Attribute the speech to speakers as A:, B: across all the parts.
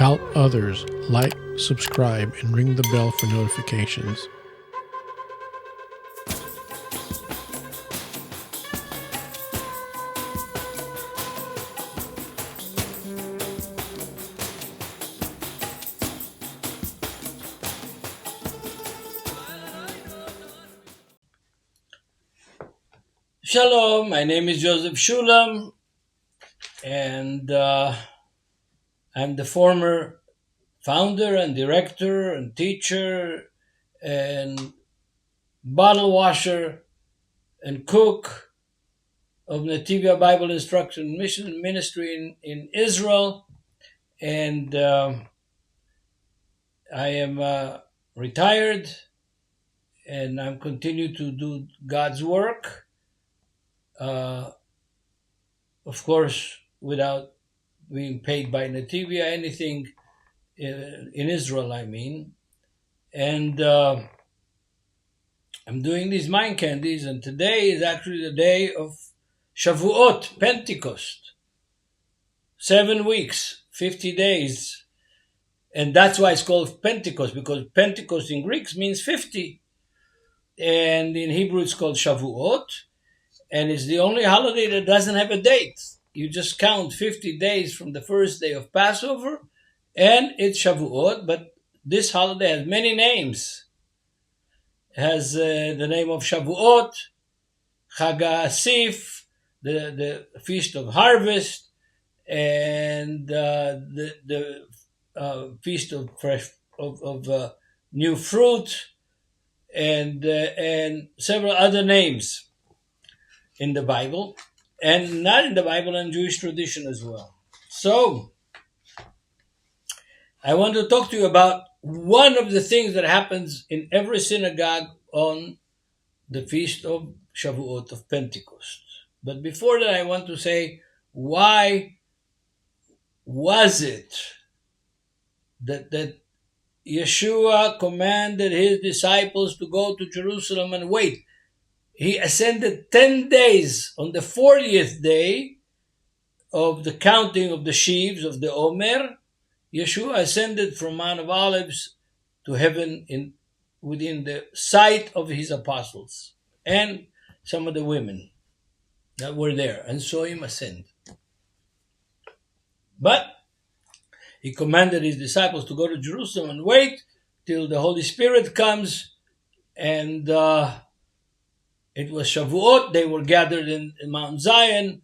A: help others, like, subscribe, and ring the bell for notifications.
B: Shalom, my name is Joseph Shulam, and I'm the former founder and director and teacher and bottle washer and cook of Netivyah Bible Instruction Mission Ministry in Israel. And I am retired, and I'm continue to do God's work. Of course, without being paid by Netivyah, anything in Israel, I mean. And I'm doing these mind candies, and today is actually the day of Shavuot, Pentecost. 7 weeks, 50 days. And that's why it's called Pentecost, because Pentecost in Greek means 50. And in Hebrew it's called Shavuot. And it's the only holiday that doesn't have a date. You just count 50 days from the first day of Passover, and it's Shavuot. But this holiday has many names. It has the name of Shavuot, Chag HaAsif, the Feast of Harvest, and the Feast of fresh of new fruit, and several other names in the Bible, and not in the Bible, and Jewish tradition as well. So, I want to talk to you about one of the things that happens in every synagogue on the Feast of Shavuot, of Pentecost. But before that, I want to say, why was it that Yeshua commanded his disciples to go to Jerusalem and wait? He ascended 10 days. On the 40th day of the counting of the sheaves of the Omer, Yeshua ascended from Mount of Olives to heaven within the sight of his apostles and some of the women that were there and saw him ascend. But he commanded his disciples to go to Jerusalem and wait till the Holy Spirit comes, and it was Shavuot. They were gathered in Mount Zion,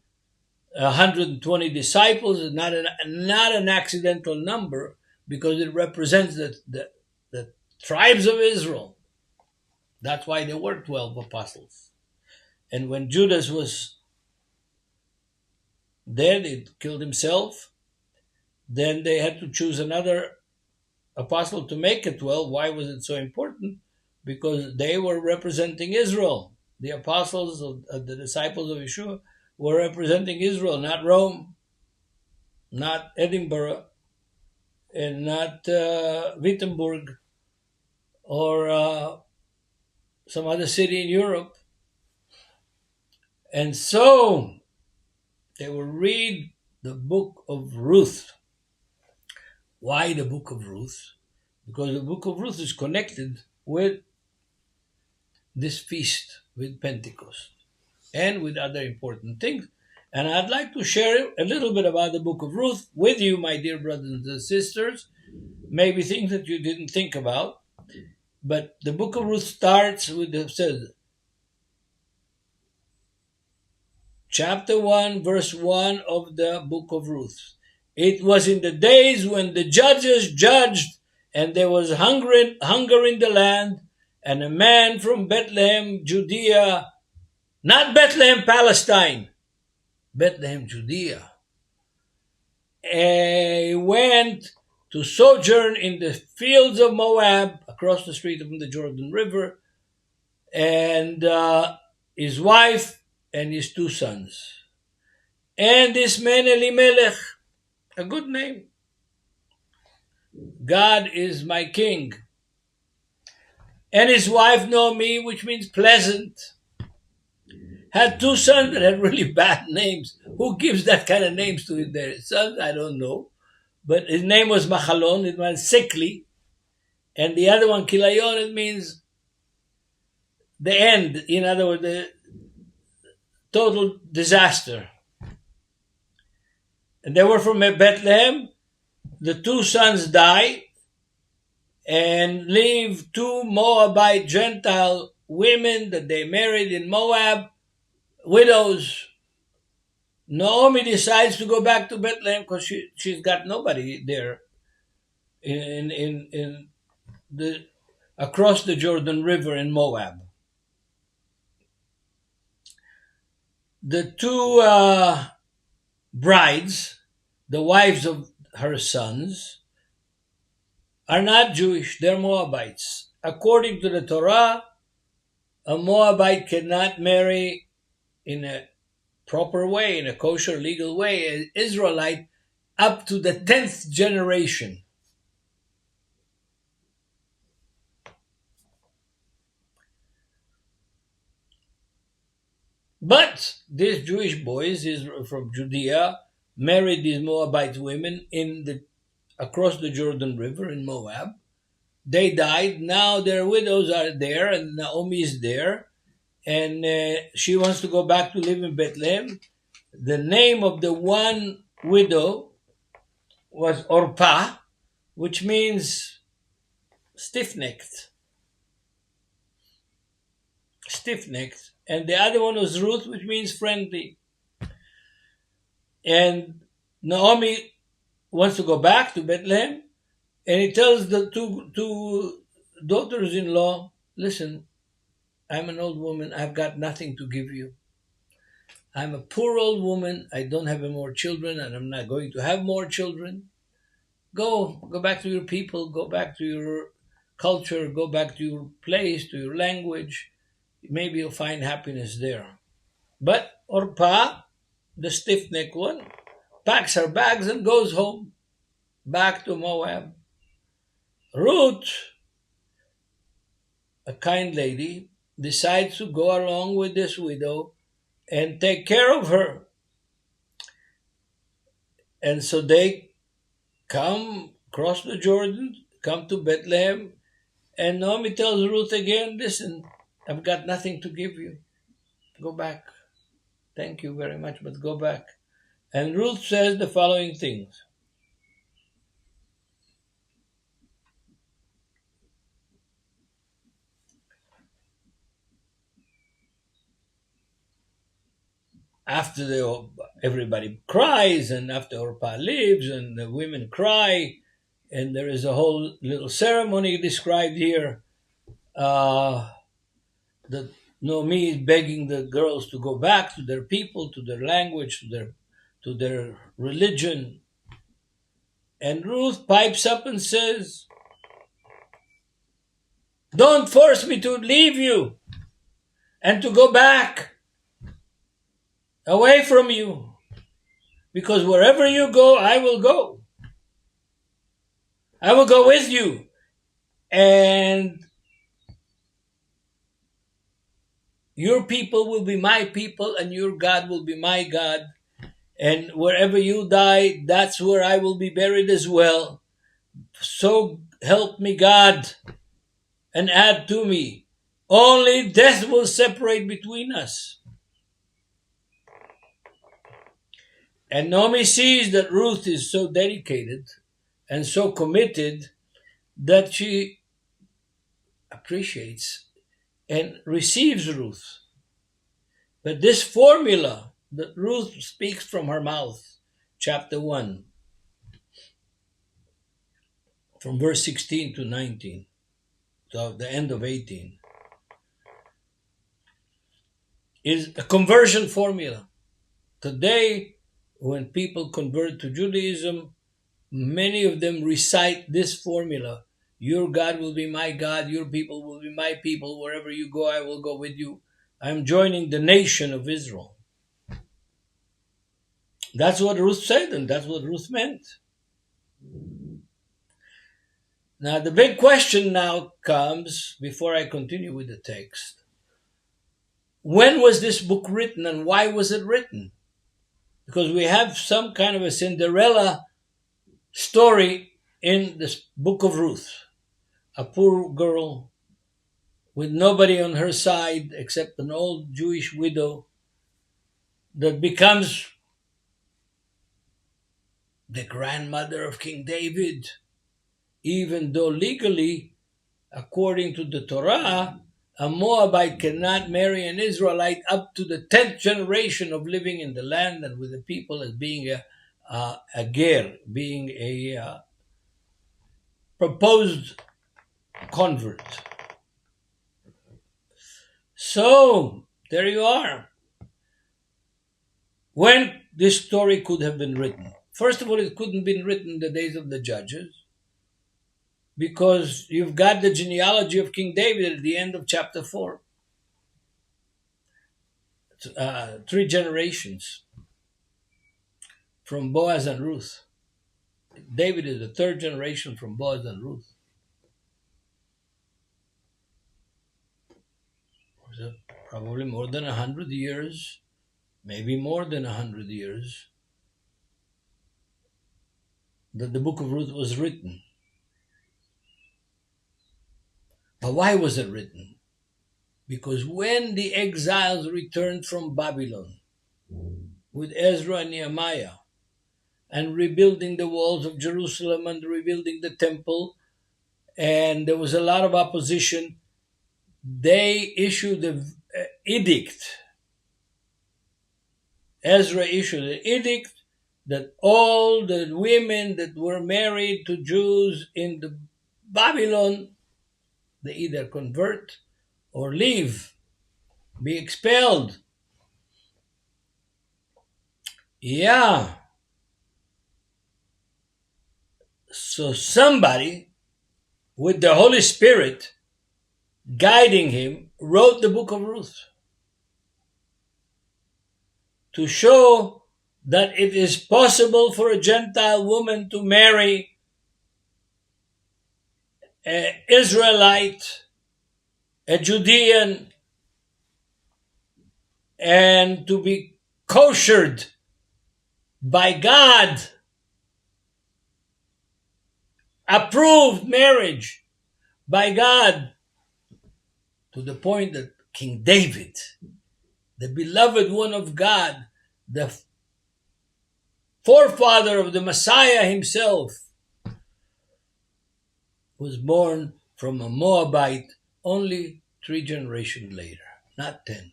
B: 120 disciples, not an accidental number, because it represents the tribes of Israel. That's why there were 12 apostles. And when Judas was dead, he killed himself, then they had to choose another apostle to make it 12. Why was it so important? Because they were representing Israel. The apostles of the disciples of Yeshua were representing Israel, not Rome, not Edinburgh, and not Wittenberg, or some other city in Europe. And so they will read the Book of Ruth. Why the Book of Ruth? Because the Book of Ruth is connected with this feast, with Pentecost, and with other important things. And I'd like to share a little bit about the Book of Ruth with you, my dear brothers and sisters. Maybe things that you didn't think about. But the Book of Ruth starts with chapter 1, verse 1 of the Book of Ruth. It was in the days when the judges judged, and there was hunger in the land, and a man from Bethlehem, Judea, not Bethlehem, Palestine, Bethlehem, Judea, went to sojourn in the fields of Moab, across the street from the Jordan River, and his wife and his 2 sons. And this man Elimelech, a good name, God is my king. And his wife Naomi, which means pleasant, had 2 sons that had really bad names. Who gives that kind of names to their sons? I don't know. but his name was Machalon, it means sickly, and the other one, Kilayon, it means the end, in other words, the total disaster. And they were from Bethlehem. The two sons die and leave two Moabite Gentile women that they married in Moab, widows. Naomi decides to go back to Bethlehem because she's got nobody there in the across the Jordan River in Moab. The two brides, the wives of her sons, are not Jewish, they're Moabites. According to the Torah, a Moabite cannot marry in a proper way, in a kosher legal way, an Israelite up to the 10th generation. But these Jewish boys from Judea married these Moabite women across the Jordan River in Moab. They died. Now their widows are there, and Naomi is there, and she wants to go back to live in Bethlehem. The name of the one widow was Orpah, which means stiff-necked. Stiff-necked. And the other one was Ruth, which means friendly. And Naomi wants to go back to Bethlehem, and he tells the two daughters-in-law, listen, I'm an old woman, I've got nothing to give you. I'm a poor old woman, I don't have any more children, and I'm not going to have more children. Go back to your people, go back to your culture, go back to your place, to your language. Maybe you'll find happiness there. But Orpah, the stiff-necked one, packs her bags and goes home, back to Moab. Ruth, a kind lady, decides to go along with this widow and take care of her. And so they come across the Jordan, come to Bethlehem, and Naomi tells Ruth again, listen, I've got nothing to give you. Go back. Thank you very much, but go back. And Ruth says the following things. After everybody cries, and after Orpah leaves, and the women cry, and there is a whole little ceremony described here. That Naomi is begging the girls to go back to their people, to their language, to their religion. And Ruth pipes up and says, don't force me to leave you and to go back away from you, because wherever you go, I will go. I will go with you. And your people will be my people, and your God will be my God. And wherever you die, that's where I will be buried as well. So help me God, and add to me. Only death will separate between us. And Naomi sees that Ruth is so dedicated and so committed that she appreciates and receives Ruth. But this formula that Ruth speaks from her mouth, chapter 1, from verse 16 to 19, so the end of 18, is a conversion formula. Today, when people convert to Judaism, many of them recite this formula. Your God will be my God, your people will be my people. Wherever you go, I will go with you. I'm joining the nation of Israel. That's what Ruth said, and that's what Ruth meant. Now, the big question now comes, before I continue with the text. When was this book written, and why was it written? Because we have some kind of a Cinderella story in this Book of Ruth. A poor girl with nobody on her side except an old Jewish widow that becomes the grandmother of King David, even though legally, according to the Torah, a Moabite cannot marry an Israelite up to the 10th generation of living in the land and with the people as being a ger, being a proposed convert. So, there you are. When this story could have been written? First of all, it couldn't have been written in the days of the judges, because you've got the genealogy of King David at the end of chapter 4. 3 generations from Boaz and Ruth. David is the 3rd generation from Boaz and Ruth. So probably more than 100 years, maybe more than 100 years, that the Book of Ruth was written. But why was it written? Because when the exiles returned from Babylon with Ezra and Nehemiah and rebuilding the walls of Jerusalem and rebuilding the temple, and there was a lot of opposition, they issued an edict. Ezra issued an edict that all the women that were married to Jews in the Babylon, they either convert or leave, be expelled. Yeah. So somebody with the Holy Spirit guiding him wrote the Book of Ruth to show that it is possible for a Gentile woman to marry an Israelite, a Judean, and to be koshered by God, approved marriage by God, to the point that King David, the beloved one of God, the forefather of the Messiah himself, was born from a Moabite only 3 generations later, not 10.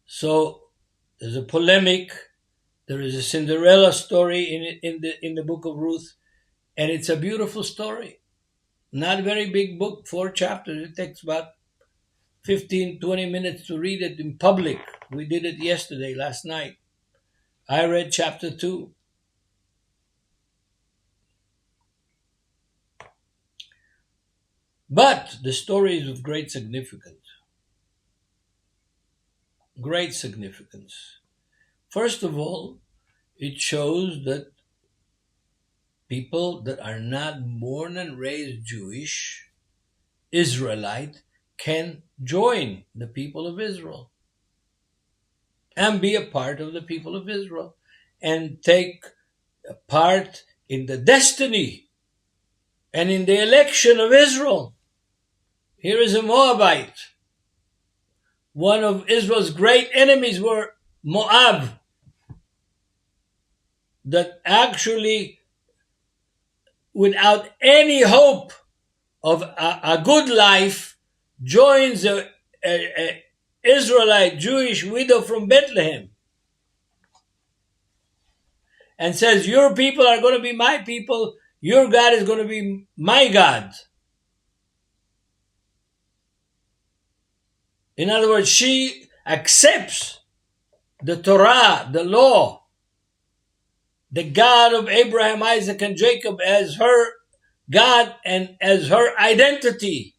B: So there's a polemic. There is a Cinderella story in the Book of Ruth, and it's a beautiful story. Not a very big book, 4 chapters. It takes about 15, 20 minutes to read it in public. We did it yesterday, last night. I read chapter 2. But the story is of great significance. Great significance. First of all, it shows that people that are not born and raised Jewish, Israelite, can join the people of Israel and be a part of the people of Israel and take a part in the destiny and in the election of Israel. Here is a Moabite. One of Israel's great enemies were Moab, that actually, without any hope of a good life, joins a Israelite Jewish widow from Bethlehem and says, your people are going to be my people, your God is going to be my God. In other words, she accepts the Torah, the law, the God of Abraham, Isaac, and Jacob as her God and as her identity.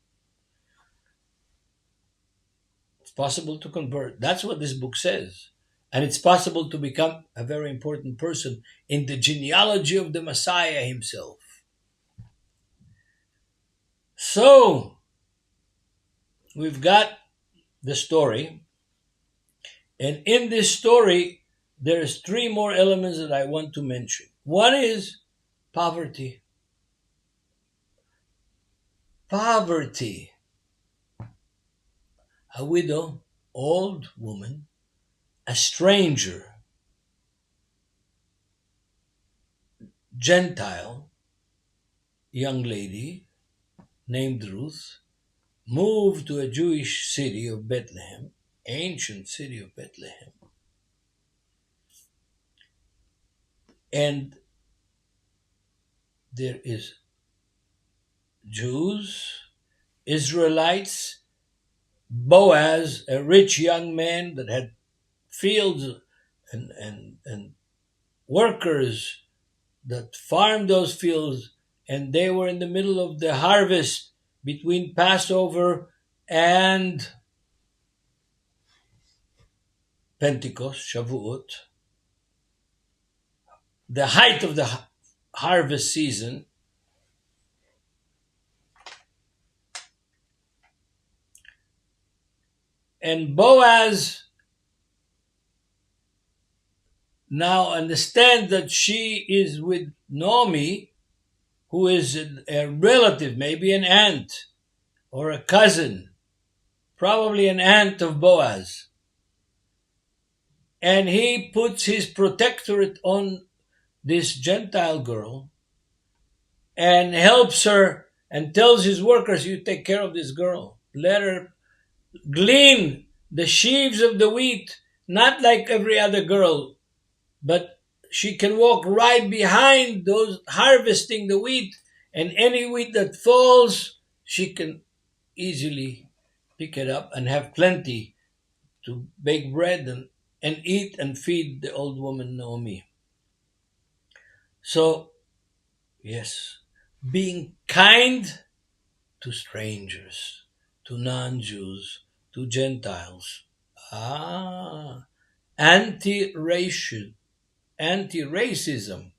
B: It's possible to convert. That's what this book says. And it's possible to become a very important person in the genealogy of the Messiah himself. So, we've got the story. And in this story, there's 3 more elements that I want to mention. One is Poverty. Poverty. A widow, old woman, a stranger, Gentile, young lady named Ruth, moved to a Jewish city of Bethlehem, ancient city of Bethlehem. And there is Jews, Israelites, Boaz, a rich young man that had fields and workers that farmed those fields, and they were in the middle of the harvest between Passover and Pentecost, Shavuot, the height of the harvest season. And Boaz now understands that she is with Naomi, who is a relative, maybe an aunt or a cousin, probably an aunt of Boaz. And he puts his protectorate on this Gentile girl and helps her and tells his workers, you take care of this girl. Let her glean the sheaves of the wheat, not like every other girl, but she can walk right behind those harvesting the wheat, and any wheat that falls, she can easily pick it up and have plenty to bake bread and eat and feed the old woman Naomi. So, yes, being kind to strangers, to non-Jews, to Gentiles. Anti-racism.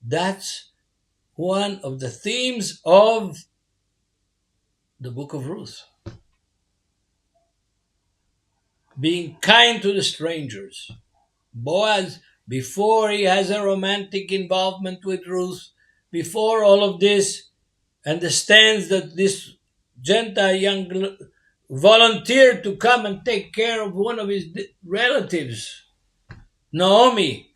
B: That's one of the themes of the Book of Ruth. Being kind to the strangers. Boaz, before he has a romantic involvement with Ruth, before all of this, understands that this Gentile young volunteered to come and take care of one of his relatives, Naomi,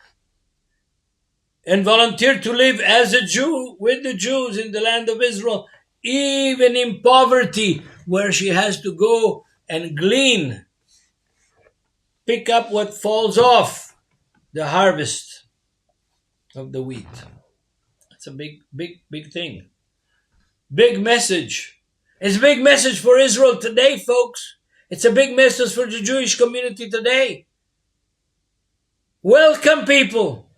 B: and volunteered to live as a Jew with the Jews in the land of Israel, even in poverty, where she has to go and glean, pick up what falls off the harvest of the wheat. It's a big thing. Big message. It's a big message for Israel today, folks. It's a big message for the Jewish community today. Welcome, people.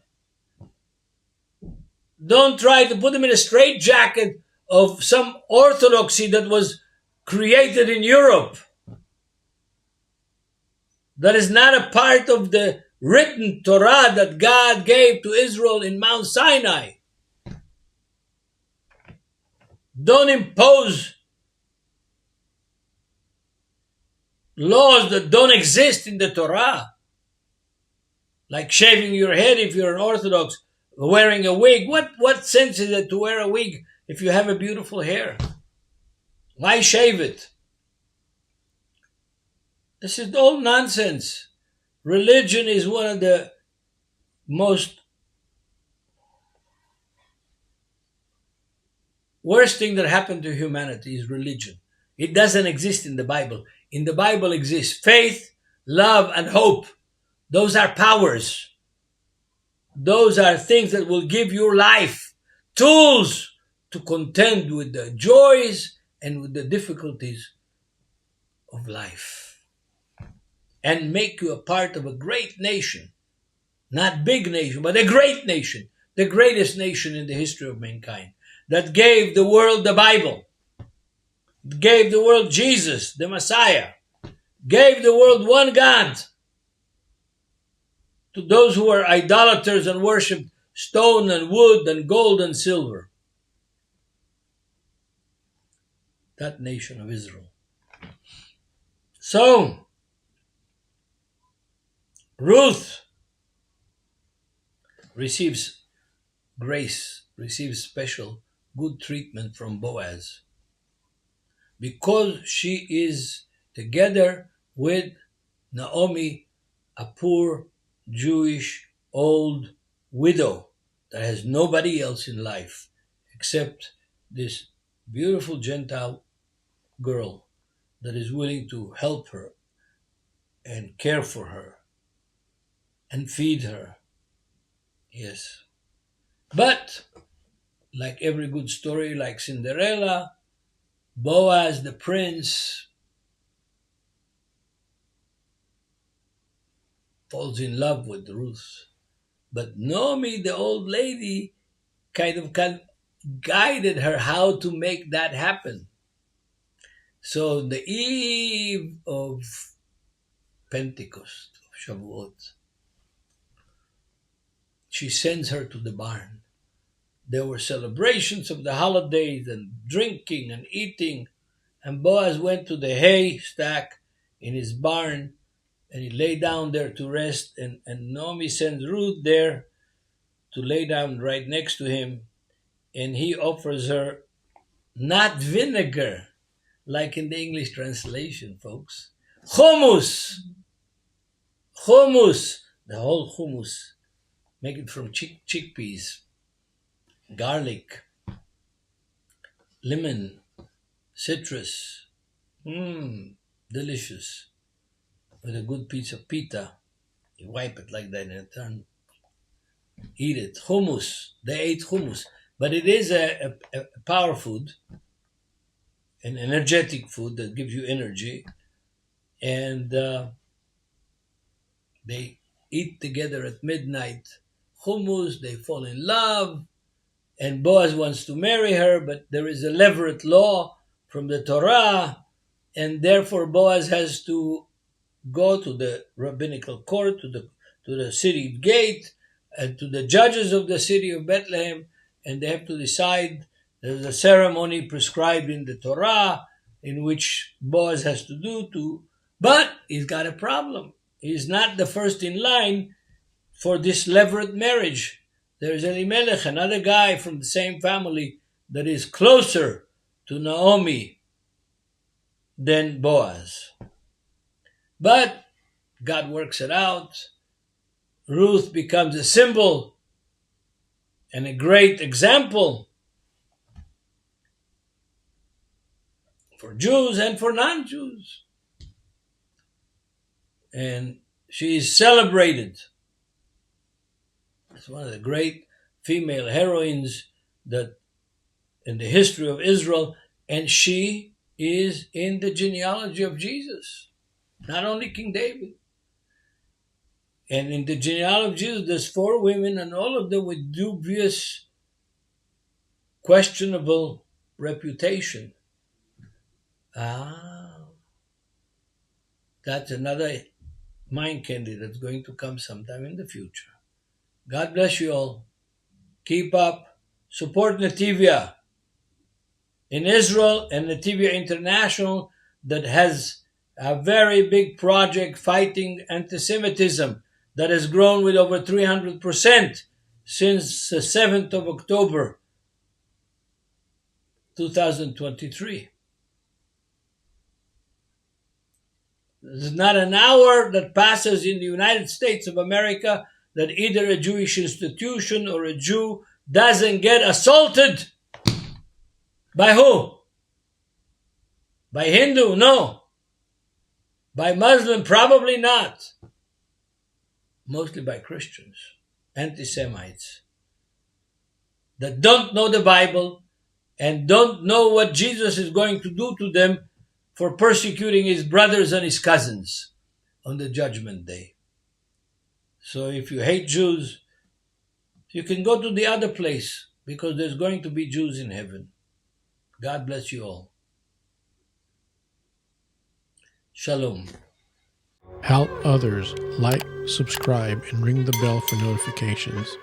B: Don't try to put them in a straitjacket of some orthodoxy that was created in Europe. That is not a part of the written Torah that God gave to Israel in Mount Sinai. Don't impose laws that don't exist in the Torah. Like shaving your head if you're an Orthodox, wearing a wig. What sense is it to wear a wig if you have a beautiful hair? Why shave it? This is all nonsense. Religion is one of the most worst thing that happened to humanity is religion. It doesn't exist in the Bible. In the Bible exists faith, love, and hope. Those are powers. Those are things that will give you life, tools to contend with the joys and with the difficulties of life, and make you a part of a great nation. Not big nation, but a great nation. The greatest nation in the history of mankind. That gave the world the Bible. Gave the world Jesus, the Messiah. Gave the world one God. To those who were idolaters and worshipped stone and wood and gold and silver. That nation of Israel. So, Ruth receives grace receives special good treatment from Boaz because she is together with Naomi, a poor Jewish old widow that has nobody else in life except this beautiful Gentile girl that is willing to help her and care for her and feed her. Yes. But, like every good story, like Cinderella, Boaz, the prince, falls in love with Ruth. But Naomi, the old lady, kind of guided her how to make that happen. So, the eve of Pentecost, of Shavuot, she sends her to the barn. There were celebrations of the holidays and drinking and eating. And Boaz went to the haystack in his barn and he lay down there to rest. And Naomi sends Ruth there to lay down right next to him. And he offers her not vinegar, like in the English translation, folks. Hummus! Hummus! The whole hummus. Make it from chickpeas, garlic, lemon, citrus. Delicious. With a good piece of pita. You wipe it like that and turn. Eat it. Hummus. They ate hummus. But it is a power food, an energetic food that gives you energy. And they eat together at midnight hummus. They fall in love. And Boaz wants to marry her, but there is a levirate law from the Torah. And therefore Boaz has to go to the rabbinical court, to the city gate, and to the judges of the city of Bethlehem, and they have to decide. There's a ceremony prescribed in the Torah in which Boaz has to do. But he's got a problem. He's not the first in line for this levirate marriage. There's Elimelech, another guy from the same family that is closer to Naomi than Boaz. But God works it out. Ruth becomes a symbol and a great example for Jews and for non-Jews. And she is celebrated as one of the great female heroines that in the history of Israel, and she is in the genealogy of Jesus, not only King David. And in the genealogy of Jesus, there's 4 women, and all of them with dubious, questionable reputation. That's another mind candy that's going to come sometime in the future. God bless you all. Keep up. Support Netivyah in Israel and Netivyah International that has a very big project fighting anti-Semitism that has grown with over 300% since the 7th of October 2023. There's not an hour that passes in the United States of America that either a Jewish institution or a Jew doesn't get assaulted. By who? By Hindu? No. By Muslim? Probably not. Mostly by Christians, anti-Semites, that don't know the Bible and don't know what Jesus is going to do to them for persecuting his brothers and his cousins on the judgment day. So if you hate Jews, you can go to the other place because there's going to be Jews in heaven. God bless you all. Shalom.
A: Help others, like, subscribe, and ring the bell for notifications.